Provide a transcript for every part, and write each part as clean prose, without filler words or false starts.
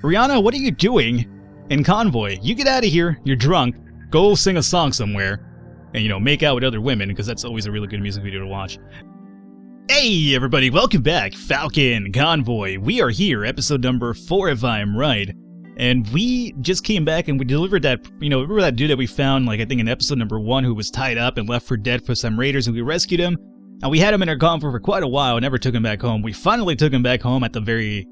Rihanna, what are you doing in Convoy? You get out of here, you're drunk, go sing a song somewhere, and, you know, make out with other women, because that's always a really good music video to watch. Hey everybody, welcome back, Falcon, Convoy. We are here, episode number 4 if I'm right. And we just came back and we delivered that, remember that dude that we found, like, I think in episode number 1 who was tied up and left for dead for some raiders, and we rescued him. And we had him in our convoy for quite a while, never took him back home. We finally took him back home at the very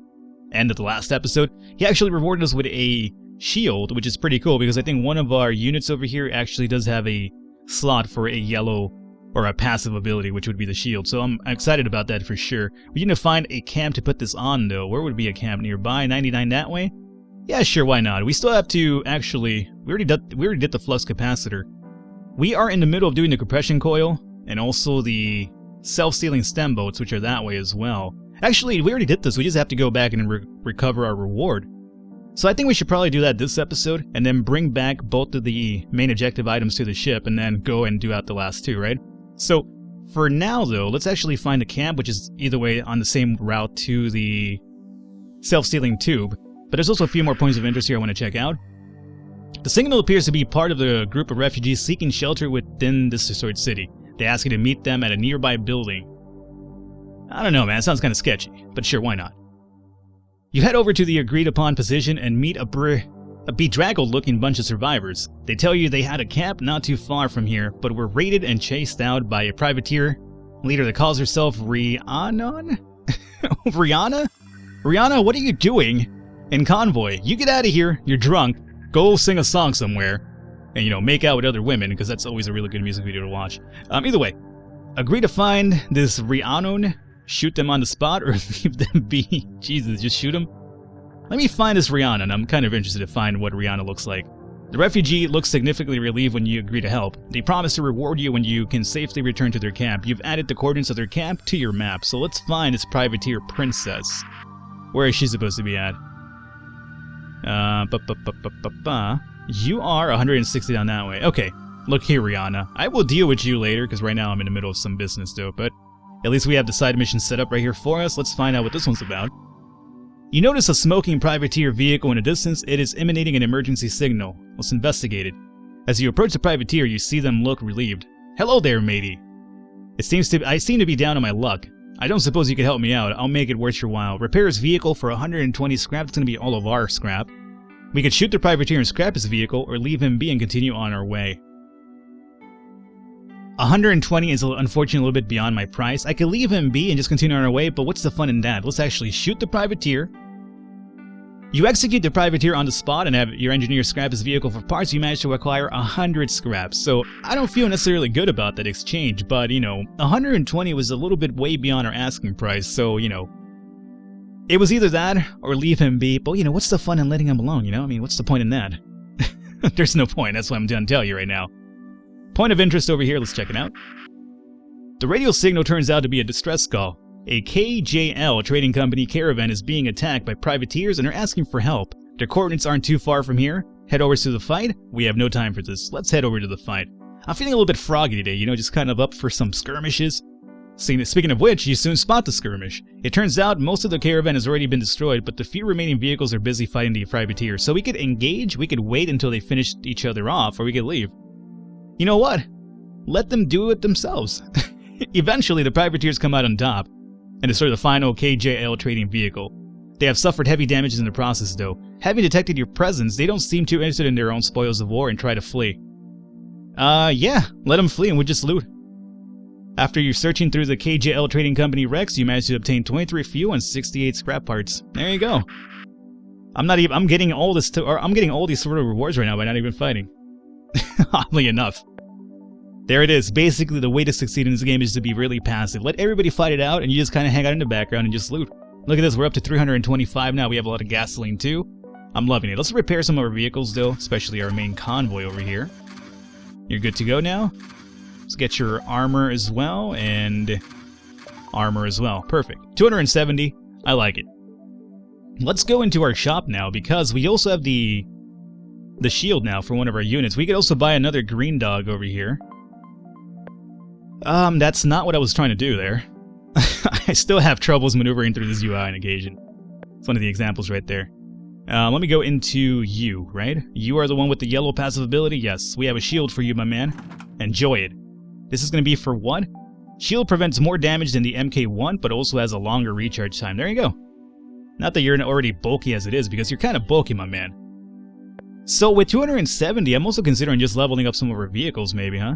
end of the last episode. He actually rewarded us with a shield, which is pretty cool because I think one of our units over here actually does have a slot for a yellow or a passive ability, which would be the shield. So I'm excited about that for sure. We need to find a camp to put this on though. Where would be a camp nearby? 99 that way? Yeah, sure, why not? We still have to actually, we already did the flux capacitor. We are in the middle of doing the compression coil and also the self-sealing stem boats, which are that way as well. Actually, we already did this. We just have to go back and recover our reward. So I think we should probably do that this episode and then bring back both of the main objective items to the ship and then go and do out the last two, right? So for now though, let's actually find a camp, which is either way on the same route to the self-sealing tube. But there's also a few more points of interest here I want to check out. The signal appears to be part of the group of refugees seeking shelter within this destroyed city. They ask you to meet them at a nearby building. I don't know, man, it sounds kind of sketchy, but sure, why not? You head over to the agreed upon position and meet a bedraggled looking bunch of survivors. They tell you they had a camp not too far from here, but were raided and chased out by a privateer leader that calls herself Rihanna? Rihanna? Rihanna, what are you doing in Convoy? You get out of here, you're drunk, go sing a song somewhere, and, you know, make out with other women, because that's always a really good music video to watch. Either way, agree to find this Rihanna, shoot them on the spot, or leave them be. Jesus, just shoot them? Let me find this Rihanna, and I'm kind of interested to find what Rihanna looks like. The refugee looks significantly relieved when you agree to help. They promise to reward you when you can safely return to their camp. You've added the coordinates of their camp to your map, so let's find this privateer princess. Where is she supposed to be at? You are 160 down that way. Okay, look here, Rihanna. I will deal with you later, because right now I'm in the middle of some business, though, but at least we have the side mission set up right here for us. Let's find out what this one's about. You notice a smoking privateer vehicle in the distance. It is emanating an emergency signal. Let's investigate it. As you approach the privateer, you see them look relieved. Hello there, matey. I seem to be down on my luck. I don't suppose you could help me out. I'll make it worth your while. Repair his vehicle for 120 scrap. It's going to be all of our scrap. We could shoot the privateer and scrap his vehicle, or leave him be and continue on our way. 120 is unfortunately a little bit beyond my price. I could leave him be and just continue on our way, but what's the fun in that? Let's actually shoot the privateer. You execute the privateer on the spot and have your engineer scrap his vehicle for parts. You manage to acquire 100 scraps. So I don't feel necessarily good about that exchange, but, you know, 120 was a little bit way beyond our asking price, so, you know, it was either that or leave him be. But, you know, what's the fun in letting him alone, you know? I mean, what's the point in that? There's no point. That's what I'm going to tell you right now. Point of interest over here. Let's check it out. The radio signal turns out to be a distress call. A KJL trading company caravan is being attacked by privateers and are asking for help. Their coordinates aren't too far from here. Head over to the fight? We have no time for this. Let's head over to the fight. I'm feeling a little bit froggy today, you know, just kind of up for some skirmishes. Speaking of which, you soon spot the skirmish. It turns out most of the caravan has already been destroyed, but the few remaining vehicles are busy fighting the privateers. So we could engage, we could wait until they finished each other off, or we could leave. You know what? Let them do it themselves. Eventually, the privateers come out on top and destroy the final KJL trading vehicle. They have suffered heavy damages in the process, though. Having detected your presence, they don't seem too interested in their own spoils of war and try to flee. Yeah, let them flee and we'll just loot. After you're searching through the KJL trading company wrecks, you manage to obtain 23 fuel and 68 scrap parts. There you go. I'm getting all these sort of rewards right now by not even fighting. Oddly enough. There it is. Basically, the way to succeed in this game is to be really passive. Let everybody fight it out, and you just kind of hang out in the background and just loot. Look at this. We're up to 325 now. We have a lot of gasoline, too. I'm loving it. Let's repair some of our vehicles, though, especially our main convoy over here. You're good to go now. Let's get your armor as well, and armor as well. Perfect. 270. I like it. Let's go into our shop now, because we also have the shield now for one of our units. We could also buy another green dog over here. That's not what I was trying to do there. I still have troubles maneuvering through this UI on occasion. It's one of the examples right there. Let me go into you, right? You are the one with the yellow passive ability? Yes, we have a shield for you, my man. Enjoy it. This is going to be for what? Shield prevents more damage than the MK1, but also has a longer recharge time. There you go. Not that you're already bulky as it is, because you're kind of bulky, my man. So with 270, I'm also considering just leveling up some of our vehicles, maybe, huh?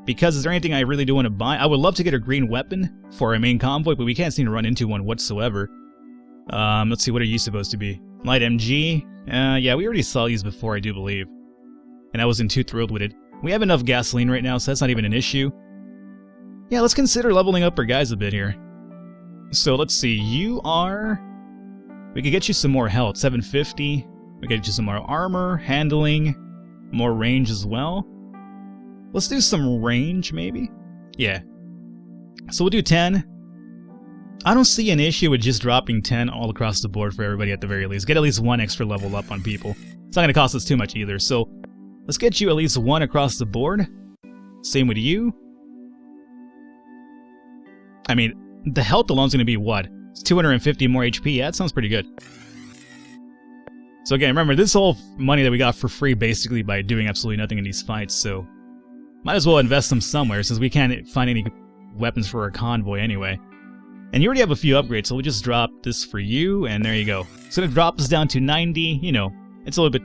Because is there anything I really do want to buy? I would love to get a green weapon for our main convoy, but we can't seem to run into one whatsoever. Let's see, what are you supposed to be? Light MG? Yeah, we already saw these before, I do believe. And I wasn't too thrilled with it. We have enough gasoline right now, so that's not even an issue. Yeah, let's consider leveling up our guys a bit here. So, let's see, you are... We could get you some more health, 750. We could get you some more armor, handling, more range as well. Let's do some range, maybe? Yeah. So we'll do 10. I don't see an issue with just dropping 10 all across the board for everybody at the very least. Get at least one extra level up on people. It's not going to cost us too much either, so let's get you at least one across the board. Same with you. I mean, the health alone is going to be what? It's 250 more HP. Yeah, that sounds pretty good. So again, remember, this is all money that we got for free basically by doing absolutely nothing in these fights, so might as well invest them somewhere since we can't find any weapons for our convoy anyway. And you already have a few upgrades, so we'll just drop this for you, and there you go. So it drops us down to 90, you know, it's a little bit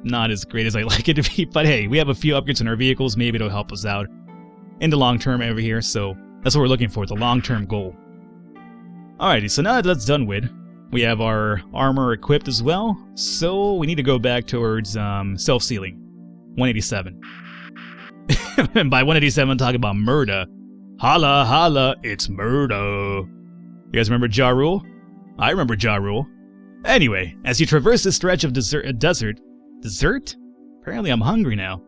not as great as I like it to be, but hey, we have a few upgrades in our vehicles, maybe it'll help us out in the long term over here, so that's what we're looking for, the long-term goal. Alrighty, so now that that's done with, we have our armor equipped as well, so we need to go back towards self-sealing, 187. And by 187, I'm talking about murder. Holla, holla, it's murder. You guys remember Ja Rule? I remember Ja Rule. Anyway, as you traverse this stretch of desert? Apparently I'm hungry now.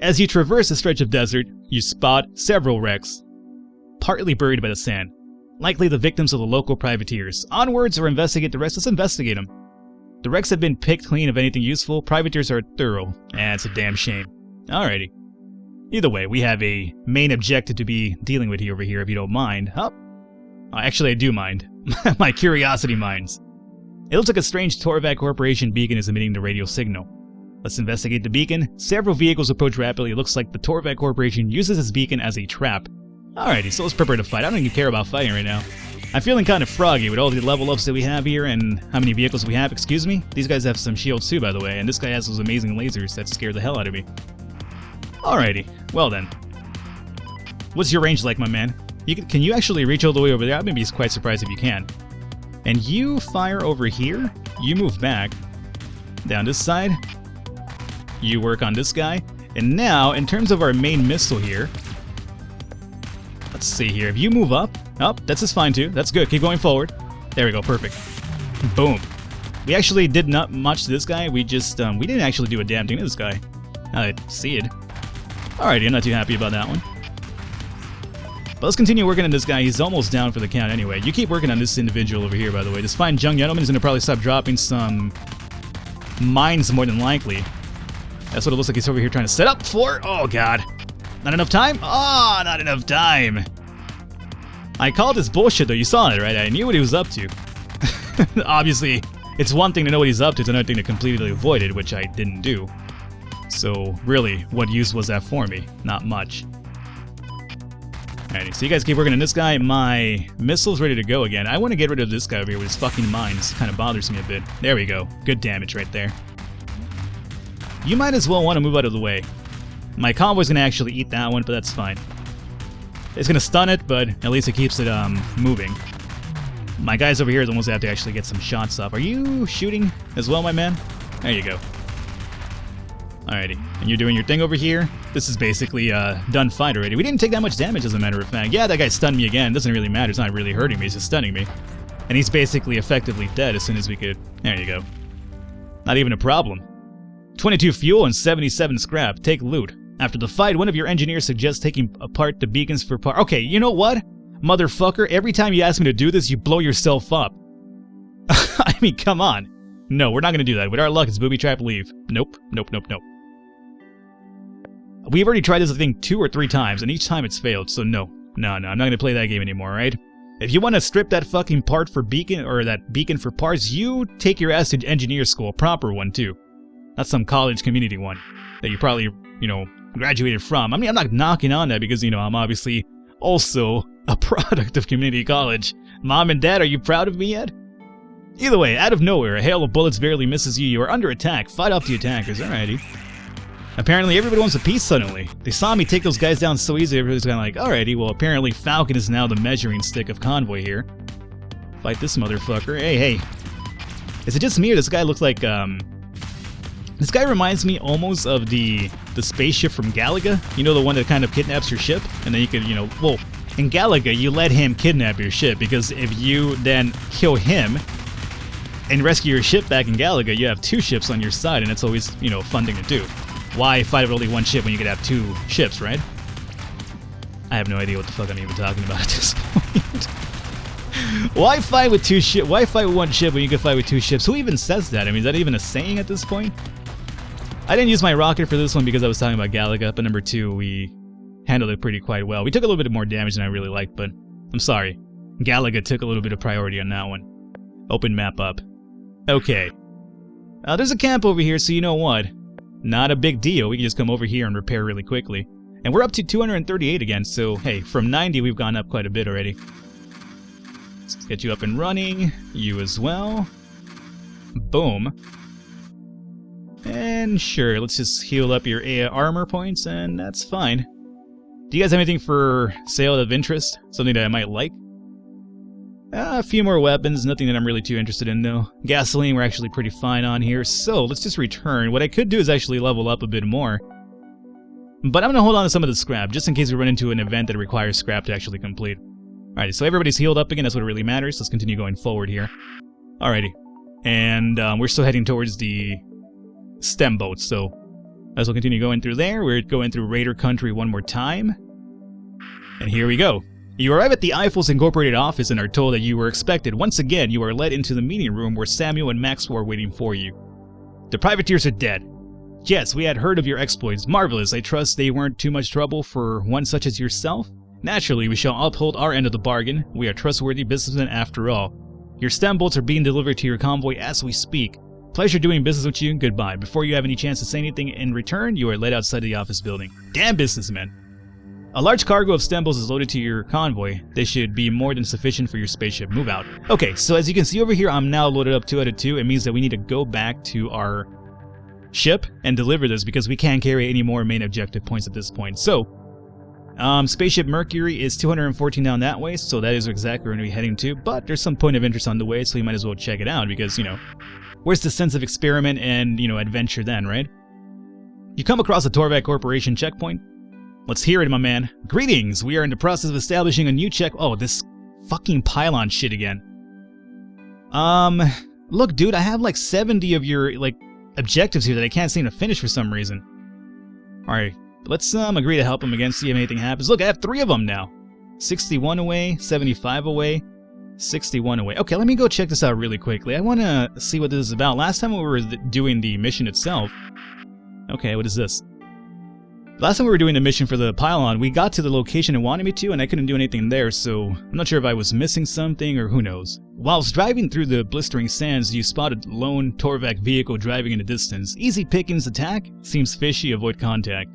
As you traverse a stretch of desert, you spot several wrecks, partly buried by the sand. Likely the victims of the local privateers. Onwards or investigate the rest? Let's investigate them. The wrecks have been picked clean of anything useful. Privateers are thorough. It's a damn shame. Alrighty. Either way, we have a main objective to be dealing with over here, if you don't mind. Oh, actually I do mind. My curiosity minds. It looks like a strange TOVAC Corporation beacon is emitting the radio signal. Let's investigate the beacon. Several vehicles approach rapidly. It looks like the TOVAC Corporation uses this beacon as a trap. Alrighty, so let's prepare to fight. I don't even care about fighting right now. I'm feeling kind of froggy with all the level ups that we have here and how many vehicles we have. Excuse me? These guys have some shields too, by the way, and this guy has those amazing lasers that scare the hell out of me. Alrighty, well then. What's your range like, my man? Can you actually reach all the way over there? I'm gonna be quite surprised if you can. And you fire over here. You move back. Down this side. You work on this guy. And now, in terms of our main missile here, let's see here. If you move up, that's just fine too. That's good. Keep going forward. There we go. Perfect. Boom. We actually did not much to this guy. We just, we didn't actually do a damn thing to this guy. Now that I see it. Alrighty, I'm not too happy about that one. But let's continue working on this guy. He's almost down for the count anyway. You keep working on this individual over here, by the way. This fine young gentleman is going to probably stop dropping some mines more than likely. That's what it looks like he's over here trying to set up for. Oh, God. Not enough time? Oh, not enough time. I called this bullshit, though. You saw it, right? I knew what he was up to. Obviously, it's one thing to know what he's up to. It's another thing to completely avoid it, which I didn't do. So, really, what use was that for me? Not much. Alrighty, so you guys keep working on this guy. My missile's ready to go again. I want to get rid of this guy over here with his fucking mines. Kind of bothers me a bit. There we go. Good damage right there. You might as well want to move out of the way. My convoy's going to actually eat that one, but that's fine. It's going to stun it, but at least it keeps it moving. My guys over here are the ones that have to actually get some shots up. Are you shooting as well, my man? There you go. Alrighty, and you're doing your thing over here. This is basically a done fight already. We didn't take that much damage, as a matter of fact. Yeah, that guy stunned me again. Doesn't really matter. It's not really hurting me. He's just stunning me. And he's basically effectively dead as soon as we could... There you go. Not even a problem. 22 fuel and 77 scrap. Take loot. After the fight, one of your engineers suggests taking apart the beacons for part... Okay, you know what? Motherfucker, every time you ask me to do this, you blow yourself up. I mean, come on. No, we're not going to do that. With our luck, it's booby trap leave. Nope, nope, nope, nope. We've already tried this, I think, 2 or 3 times, and each time it's failed, so no. No, I'm not going to play that game anymore, right? If you want to strip that fucking part for beacon, or that beacon for parts, you take your ass to engineer school, a proper one too. Not some college community one that you probably, you know, graduated from. I mean, I'm not knocking on that because, you know, I'm obviously also a product of community college. Mom and Dad, are you proud of me yet? Either way, out of nowhere, a hail of bullets barely misses you. You are under attack. Fight off the attackers. Alrighty. Apparently, everybody wants a peace suddenly. They saw me take those guys down so easy, everybody's kind of like, alrighty, well, apparently Falcon is now the measuring stick of Convoy here. Fight this motherfucker. Hey, hey. Is it just me or this guy looks like, this guy reminds me almost of the spaceship from Galaga. You know, the one that kind of kidnaps your ship? And then you can, you know, well, in Galaga, you let him kidnap your ship, because if you then kill him and rescue your ship back in Galaga, you have two ships on your side, and it's always, you know, a fun thing to do. Why fight with only one ship when you could have two ships, right? I have no idea what the fuck I'm even talking about at this point. Why fight with two ships? Why fight with one ship when you can fight with two ships? Who even says that? I mean, is that even a saying at this point? I didn't use my rocket for this one because I was talking about Galaga, but number two, we handled it pretty quite well. We took a little bit more damage than I really liked, but I'm sorry. Galaga took a little bit of priority on that one. Open map up. Okay. There's a camp over here, so you know what? Not a big deal. We can just come over here and repair really quickly. And we're up to 238 again, so hey, from 90 we've gone up quite a bit already. Let's get you up and running. You as well. Boom. And sure, let's just heal up your armor points, and that's fine. Do you guys have anything for sale of interest? Something that I might like? A few more weapons, nothing that I'm really too interested in though. Gasoline we're actually pretty fine on here, so let's just return. What I could do is actually level up a bit more. But I'm going to hold on to some of the scrap, just in case we run into an event that requires scrap to actually complete. Alrighty, so everybody's healed up again, that's what really matters. Let's continue going forward here. Alrighty. And we're still heading towards the stem boat, so as we'll continue going through there, we're going through Raider Country one more time. And here we go. You arrive at the Eiffel's Incorporated office and are told that you were expected. Once again, you are led into the meeting room where Samuel and Max were waiting for you. The privateers are dead. Yes, we had heard of your exploits. Marvelous. I trust they weren't too much trouble for one such as yourself? Naturally, we shall uphold our end of the bargain. We are trustworthy businessmen after all. Your stem bolts are being delivered to your convoy as we speak. Pleasure doing business with you. Goodbye. Before you have any chance to say anything in return, you are led outside the office building. Damn businessmen. A large cargo of stem bolts is loaded to your convoy. They should be more than sufficient for your spaceship. Move out. Okay, so as you can see over here, I'm now loaded up 2 out of 2. It means that we need to go back to our ship and deliver this because we can't carry any more main objective points at this point. So, Spaceship Mercury is 214 down that way, so that is exactly where we're going to be heading to. But there's some point of interest on the way, so you might as well check it out because, you know, where's the sense of experiment and, you know, adventure then, right? You come across a TOVAC Corporation checkpoint. Let's hear it, my man. Greetings! We are in the process of establishing a new check... Oh, this fucking pylon shit again. Look, dude, I have like 70 of your, like, objectives here that I can't seem to finish for some reason. Alright, let's, agree to help him again, see if anything happens. Look, I have 3 of them now. 61 away, 75 away, 61 away. Okay, let me go check this out really quickly. I want to see what this is about. Last time we were doing the mission itself... Okay, what is this? Last time we were doing the mission for the pylon, we got to the location it wanted me to, and I couldn't do anything there, so I'm not sure if I was missing something or who knows. Whilst driving through the blistering sands, you spotted a lone TOVAC vehicle driving in the distance. Easy pickings attack? Seems fishy, avoid contact.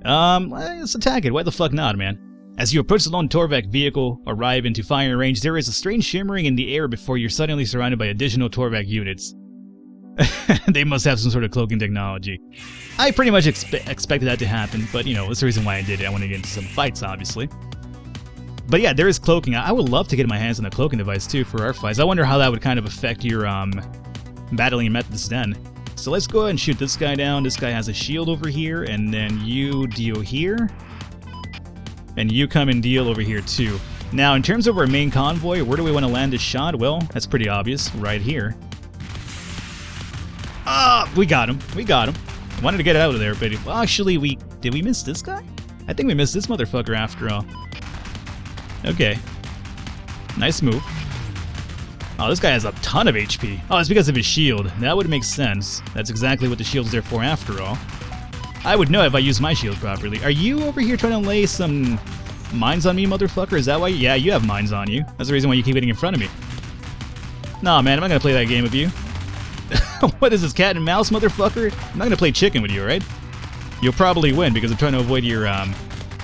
Let's attack it. Why the fuck not, man? As you approach the lone TOVAC vehicle, arrive into firing range, there is a strange shimmering in the air before you're suddenly surrounded by additional TOVAC units. They must have some sort of cloaking technology. I pretty much expected that to happen, but you know, that's the reason why I did it. I want to get into some fights, obviously. But yeah, there is cloaking. I would love to get my hands on a cloaking device too for our fights. I wonder how that would kind of affect your battling methods then. So let's go ahead and shoot this guy down. This guy has a shield over here, and then you deal here. And you come and deal over here too. Now, in terms of our main convoy, where do we want to land this shot? Well, that's pretty obvious, right here. Ah, we got him. We got him. I wanted to get out of there, but well, actually, did we miss this guy? I think we missed this motherfucker after all. Okay. Nice move. Oh, this guy has a ton of HP. Oh, it's because of his shield. That would make sense. That's exactly what the shield's there for after all. I would know if I used my shield properly. Are you over here trying to lay some Mines on me, motherfucker? Is that why? Yeah, you have mines on you. That's the reason why you keep getting in front of me. Nah, man, I'm not gonna play that game with you. What is this, cat and mouse, motherfucker? I'm not gonna play chicken with you, right? You'll probably win because I'm trying to avoid your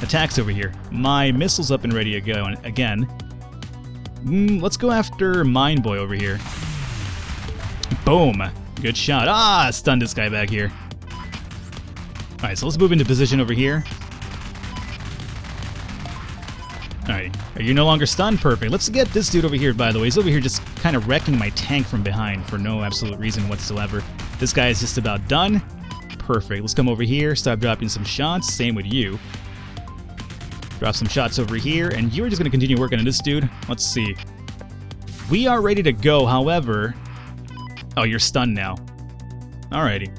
attacks over here. My missile's up and ready to go again. Let's go after Mine Boy over here. Boom. Good shot. Ah, stunned this guy back here. Alright, so let's move into position over here. Alright, are you no longer stunned? Perfect. Let's get this dude over here, by the way. He's over here just kind of wrecking my tank from behind for no absolute reason whatsoever. This guy is just about done. Perfect. Let's come over here, start dropping some shots. Same with you. Drop some shots over here, and you're just going to continue working on this dude. Let's see. We are ready to go, however... Oh, you're stunned now. Alrighty.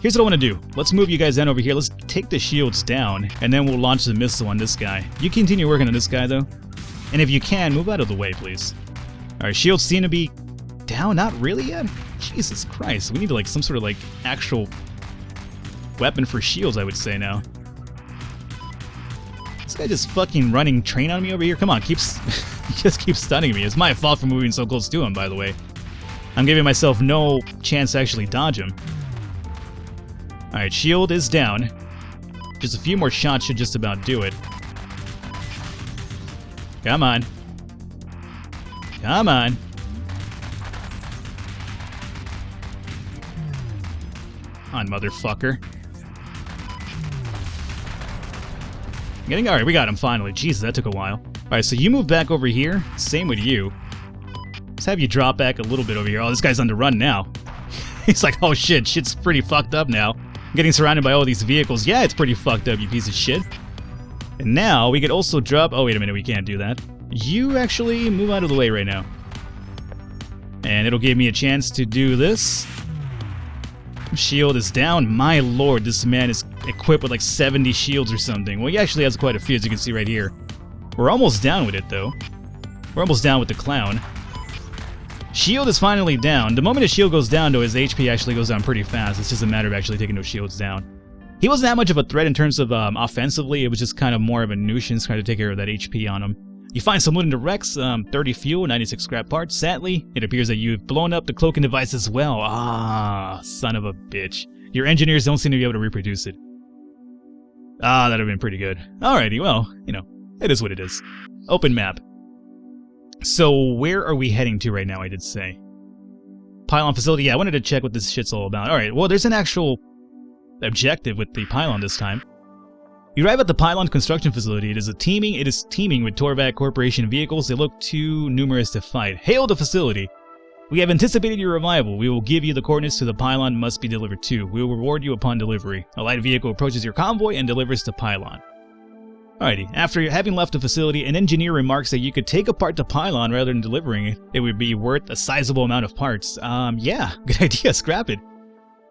Here's what I want to do. Let's move you guys down over here. Let's take the shields down, and then we'll launch the missile on this guy. You continue working on this guy, though. And if you can, move out of the way, please. Alright, shields seem to be down. Not really yet? Jesus Christ. We need, like, some sort of, like, actual weapon for shields, I would say, now. This guy just fucking running train on me over here. Come on, he just keeps stunning me. It's my fault for moving so close to him, by the way. I'm giving myself no chance to actually dodge him. Alright, shield is down. Just a few more shots should just about do it. Come on. Come on. On, motherfucker. Alright, we got him finally. Jesus, that took a while. Alright, so you move back over here. Same with you. Let's have you drop back a little bit over here. Oh, this guy's on the run now. He's like, oh shit, shit's pretty fucked up now. I'm getting surrounded by all these vehicles. Yeah, it's pretty fucked up, you piece of shit. And now, we could also drop... Oh, wait a minute, we can't do that. You actually move out of the way right now. And it'll give me a chance to do this. Shield is down. My lord, this man is equipped with like 70 shields or something. Well, he actually has quite a few, as you can see right here. We're almost down with it, though. We're almost down with the clown. Shield is finally down. The moment his shield goes down, though, his HP actually goes down pretty fast. It's just a matter of actually taking those shields down. He wasn't that much of a threat in terms of offensively. It was just kind of more of a nuisance trying to take care of that HP on him. You find some loot in the wrecks, 30 fuel, 96 scrap parts. Sadly, it appears that you've blown up the cloaking device as well. Ah, son of a bitch. Your engineers don't seem to be able to reproduce it. Ah, that'd have been pretty good. Alrighty, well, you know, it is what it is. Open map. So, where are we heading to right now, I did say? Pylon facility, yeah, I wanted to check what this shit's all about. Alright, well, there's an actual objective with the pylon this time. You arrive at the Pylon construction facility. It is teeming with TOVAC Corporation vehicles. They look too numerous to fight. Hail the facility. We have anticipated your arrival. We will give you the coordinates to the pylon must be delivered to. We will reward you upon delivery. A light vehicle approaches your convoy and delivers the pylon. Alrighty, after having left the facility, an engineer remarks that you could take apart the pylon rather than delivering it. It would be worth a sizable amount of parts. Yeah, good idea, scrap it.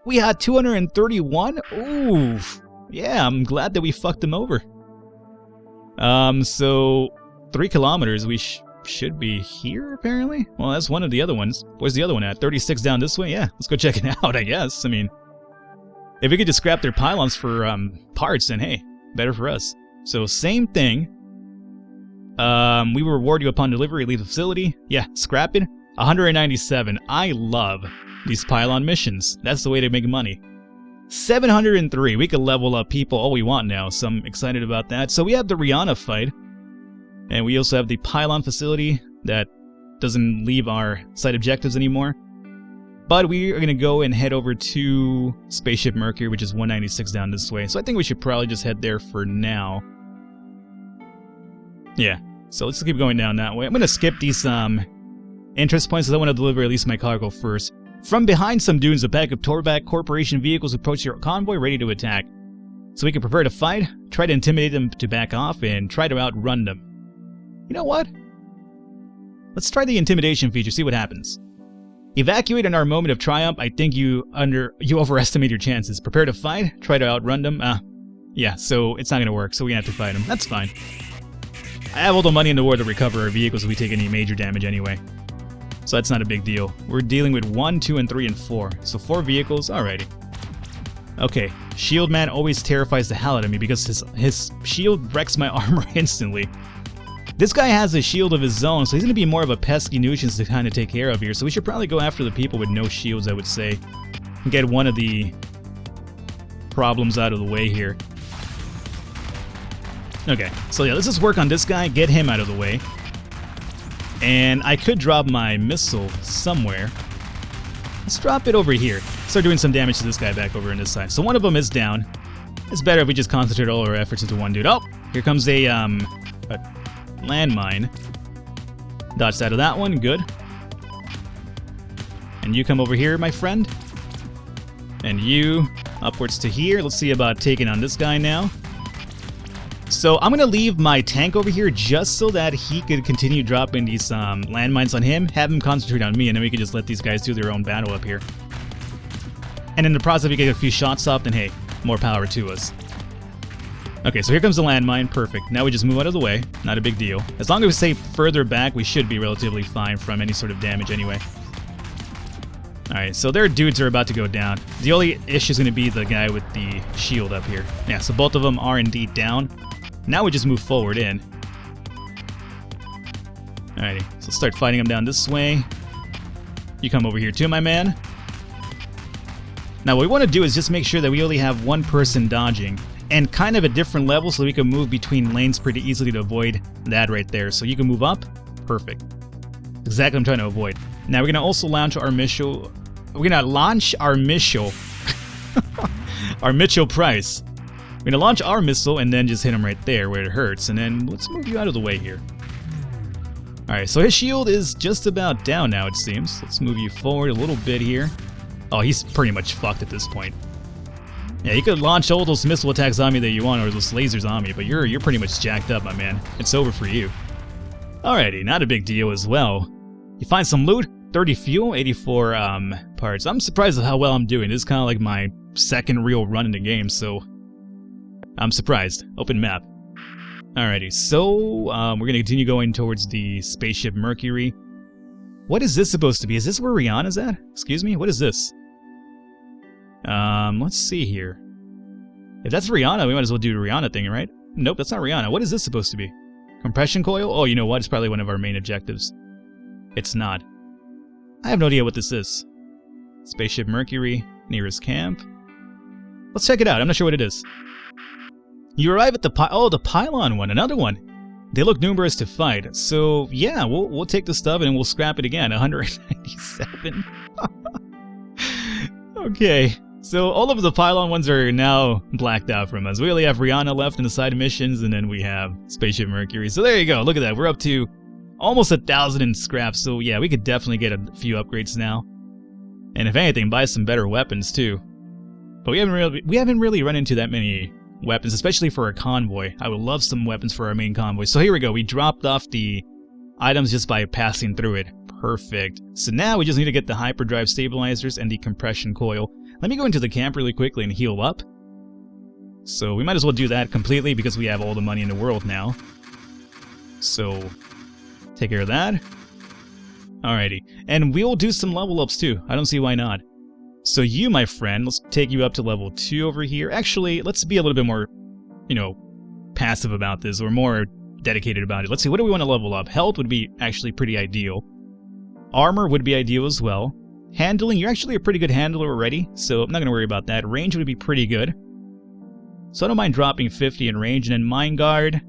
We had 231? Oof. Yeah, I'm glad that we fucked them over. So 3 kilometers, we should be here, apparently? Well, that's one of the other ones. Where's the other one at? 36 down this way? Yeah, let's go check it out, I guess. I mean, if we could just scrap their pylons for parts, then hey, better for us. So, same thing. We will reward you upon delivery, leave the facility. Yeah, scrap it. 197. I love these pylon missions. That's the way to make money. 703. We could level up people all we want now, so I'm excited about that. So we have the Rihanna fight, and we also have the pylon facility that doesn't leave our site objectives anymore. But we are going to go and head over to Spaceship Mercury, which is 196 down this way. So I think we should probably just head there for now. Yeah, so let's keep going down that way. I'm going to skip these interest points because I want to deliver at least my cargo first. From behind some dunes, a pack of TOVAC Corporation vehicles approach your convoy ready to attack. So we can prepare to fight, try to intimidate them to back off, and try to outrun them. You know what? Let's try the intimidation feature, see what happens. Evacuate in our moment of triumph. I think you overestimate your chances. Prepare to fight, try to outrun them. Yeah, so it's not going to work, so we're going to have to fight them. That's fine. I have all the money in the world to recover our vehicles if we take any major damage anyway. So that's not a big deal. We're dealing with 1, 2, and 3, and 4. So 4 vehicles, alrighty. Okay, Shield man always terrifies the hell out of me because his shield wrecks my armor instantly. This guy has a shield of his own, so he's going to be more of a pesky nuisance to kind of take care of here. So we should probably go after the people with no shields, I would say. And get one of the problems out of the way here. Okay, so yeah, let's just work on this guy, get him out of the way. And I could drop my missile somewhere. Let's drop it over here. Start doing some damage to this guy back over on this side. So one of them is down. It's better if we just concentrate all our efforts into one dude. Oh, here comes a landmine. Dodged out of that one, good. And you come over here, my friend. And you upwards to here. Let's see about taking on this guy now. So I'm going to leave my tank over here just so that he could continue dropping these landmines on him, have him concentrate on me, and then we can just let these guys do their own battle up here. And in the process, we get a few shots off, then hey, more power to us. Okay, so here comes the landmine, perfect. Now we just move out of the way, not a big deal. As long as we stay further back, we should be relatively fine from any sort of damage anyway. Alright, so their dudes are about to go down. The only issue is going to be the guy with the shield up here. Yeah, so both of them are indeed down. Now we just move forward in. Alrighty, so let's start fighting them down this way. You come over here too, my man. Now what we want to do is just make sure that we only have one person dodging. And kind of a different level so we can move between lanes pretty easily to avoid that right there. So you can move up, perfect. Exactly what I'm trying to avoid. Now we're going to also launch our missile. We're going to launch our missile. Our Mitchell Price. We're going to launch our missile and then just hit him right there where it hurts. And then let's move you out of the way here. Alright, so his shield is just about down now, it seems. Let's move you forward a little bit here. Oh, he's pretty much fucked at this point. Yeah, you could launch all those missile attacks on me that you want, or those lasers on me, but you're pretty much jacked up, my man. It's over for you. Alrighty, not a big deal as well. You find some loot, 30 fuel, 84 parts. I'm surprised at how well I'm doing. This is kind of like my second real run in the game, so I'm surprised. Open map. Alrighty, so we're going to continue going towards the spaceship Mercury. What is this supposed to be? Is this where Rihanna's at? Excuse me? What is this? Let's see here. If that's Rihanna, we might as well do the Rihanna thing, right? Nope, that's not Rihanna. What is this supposed to be? Compression coil? Oh, you know what? It's probably one of our main objectives. It's not. I have no idea what this is. Spaceship Mercury, nearest camp. Let's check it out. I'm not sure what it is. You arrive at the the pylon one, another one. They look numerous to fight, so yeah, we'll take the stuff and we'll scrap it again. 197. Okay, so all of the pylon ones are now blacked out from us. We only have Rihanna left in the side missions, and then we have Spaceship Mercury. So there you go. Look at that. We're up to almost 1,000 in scrap. So yeah, we could definitely get a few upgrades now, and if anything, buy some better weapons too. But we haven't really run into that many weapons, especially for a convoy. I would love some weapons for our main convoy. So here we go. We dropped off the items just by passing through it. Perfect. So now we just need to get the hyperdrive stabilizers and the compression coil. Let me go into the camp really quickly and heal up. So we might as well do that completely because we have all the money in the world now. So take care of that. Alrighty. And we'll do some level ups too. I don't see why not. So you, my friend, let's take you up to level 2 over here. Actually, let's be a little bit more, passive about this, or more dedicated about it. Let's see, what do we want to level up? Health would be actually pretty ideal. Armor would be ideal as well. Handling, you're actually a pretty good handler already, so I'm not going to worry about that. Range would be pretty good. So I don't mind dropping 50 in range, and then Mind Guard,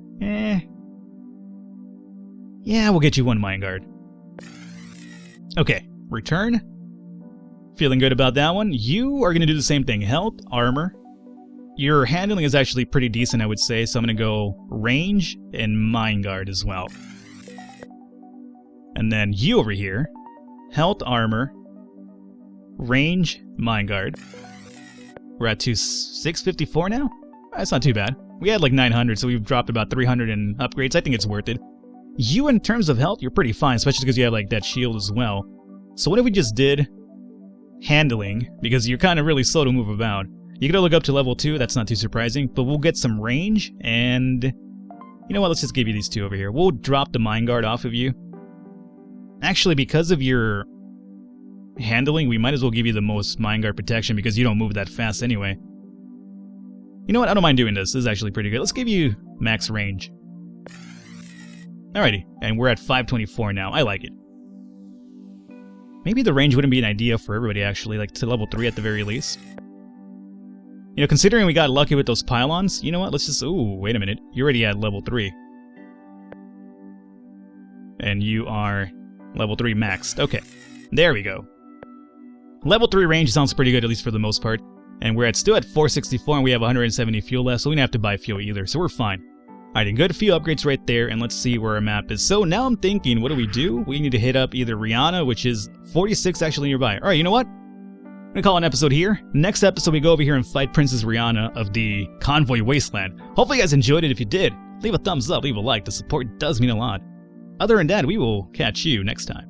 yeah, we'll get you 1 Mind Guard. Okay, return. Feeling good about that one. You are going to do the same thing. Health, armor. Your handling is actually pretty decent, I would say, so I'm going to go range and Mind Guard as well. And then you over here. Health, armor, range, Mind Guard. We're at 654 now? That's not too bad. We had like 900, so we've dropped about 300 in upgrades. I think it's worth it. You, in terms of health, you're pretty fine, especially because you have like that shield as well. So what if we just did handling, because you're kind of really slow to move about. You gotta look up to level 2, that's not too surprising, but we'll get some range, and you know what, let's just give you these 2 over here. We'll drop the Mind Guard off of you. Actually, because of your handling, we might as well give you the most Mind Guard protection because you don't move that fast anyway. You know what? I don't mind doing this. This is actually pretty good. Let's give you max range. Alrighty, and we're at 524 now. I like it. Maybe the range wouldn't be an idea for everybody, actually, like to level 3 at the very least. You know, considering we got lucky with those pylons, you know what? Let's just... Ooh, wait a minute. You're already at level 3. And you are level 3 maxed. Okay, there we go. Level 3 range sounds pretty good, at least for the most part. And we're still at 464, and we have 170 fuel left, so we don't have to buy fuel either, so we're fine. Alright, good few upgrades right there, and let's see where our map is. So now I'm thinking, what do? We need to hit up either Rihanna, which is 46 actually nearby. Alright, you know what? I'm gonna call an episode here. Next episode, we go over here and fight Princess Rihanna of the Convoy Wasteland. Hopefully you guys enjoyed it. If you did, leave a thumbs up, leave a like. The support does mean a lot. Other than that, we will catch you next time.